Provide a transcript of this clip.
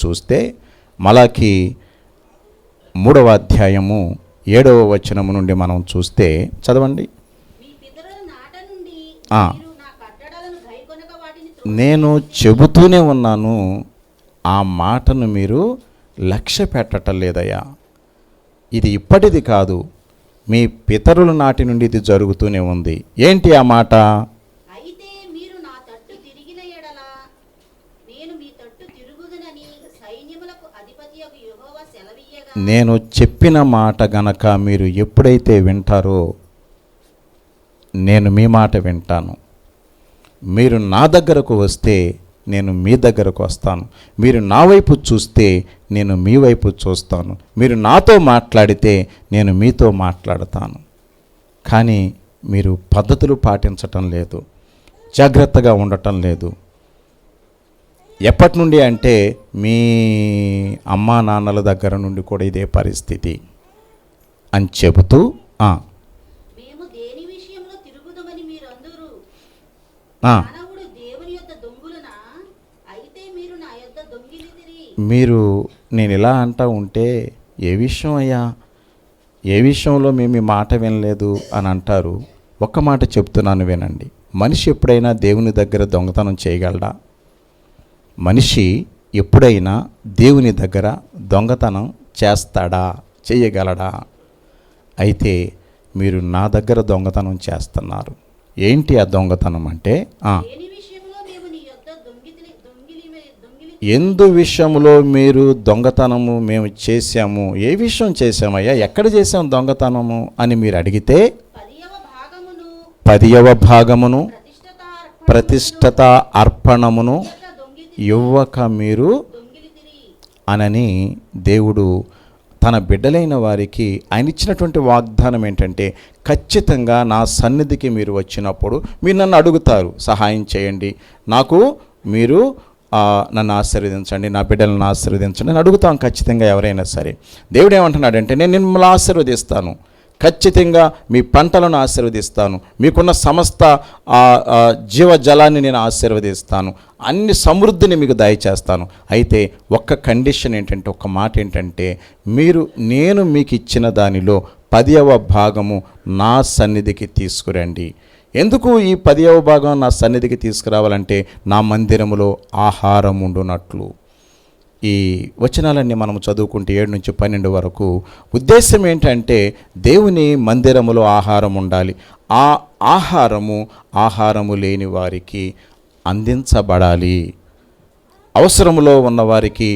చూస్తే మలాకి 3వ అధ్యాయము 7వ వచనము నుండి మనం చూస్తే చదవండి. నేను చెబుతూనే ఉన్నాను, ఆ మాటను మీరు లక్ష్య పెట్టటం లేదయ్యా. ఇది ఇప్పటిది కాదు, మీ పితరుల నాటి నుండి ఇది జరుగుతూనే ఉంది. ఏంటి ఆ మాట? నేను చెప్పిన మాట గనక మీరు ఎప్పుడైతే వింటారో నేను మీ మాట వింటాను. మీరు నా దగ్గరకు వస్తే నేను మీ దగ్గరకు వస్తాను. మీరు నా వైపు చూస్తే నేను మీ వైపు చూస్తాను. మీరు నాతో మాట్లాడితే నేను మీతో మాట్లాడతాను. కానీ మీరు పద్ధతులు పాటించటం లేదు, జాగ్రత్తగా ఉండటం లేదు. ఎప్పటి నుండి అంటే మీ అమ్మా నాన్నల దగ్గర నుండి కూడా ఇదే పరిస్థితి అని చెబుతూ మీరు నేను ఇలా అంటా ఉంటే ఏ విషయం అయ్యా, ఏ విషయంలో మేము ఈ మాట వినలేదు అని అంటారు. ఒక్క మాట చెప్తున్నాను వినండి. మనిషి ఎప్పుడైనా దేవుని దగ్గర దొంగతనం చేయగలడా? మనిషి ఎప్పుడైనా దేవుని దగ్గర దొంగతనం చేస్తాడా, చేయగలడా? అయితే మీరు నా దగ్గర దొంగతనం చేస్తున్నారు. ఏంటి ఆ దొంగతనం అంటే, ఎందు విషయంలో మీరు దొంగతనము మేము చేశాము, ఏ విషయం చేశామయ్యా, ఎక్కడ చేసాం దొంగతనము అని మీరు అడిగితే 10వ భాగమును ప్రతిష్ఠత అర్పణమును ఇవ్వక మీరు అనని దేవుడు తన బిడ్డలైన వారికి ఆయన ఇచ్చినటువంటి వాగ్దానం ఏంటంటే, ఖచ్చితంగా నా సన్నిధికి మీరు వచ్చినప్పుడు మీరు నన్ను అడుగుతారు, సహాయం చేయండి, నాకు మీరు నన్ను ఆశీర్వదించండి, నా బిడ్డలను ఆశీర్వదించండి అని అడుగుతాం ఖచ్చితంగా ఎవరైనా సరే. దేవుడు ఏమంటున్నాడంటే, నేను మిమ్మల్ని ఆశీర్వదిస్తాను, ఖచ్చితంగా మీ పంటలను ఆశీర్వదిస్తాను, మీకున్న సమస్త జీవజలాన్ని నేను ఆశీర్వదిస్తాను, అన్ని సమృద్ధిని మీకు దయచేస్తాను. అయితే ఒక్క కండిషన్ ఏంటంటే, ఒక్క మాట ఏంటంటే, నేను మీకు ఇచ్చిన దానిలో 10వ భాగము నా సన్నిధికి తీసుకురండి. ఎందుకు ఈ 10వ భాగం నా సన్నిధికి తీసుకురావాలంటే, నా మందిరములో ఆహారం ఉండునట్లు. ఈ వచనాలన్నీ మనం చదువుకుంటే 7 నుంచి 12 వరకు ఉద్దేశం ఏంటంటే, దేవుని మందిరములో ఆహారం ఉండాలి. ఆ ఆహారము లేని వారికి అందించబడాలి. అవసరములో ఉన్న వారికి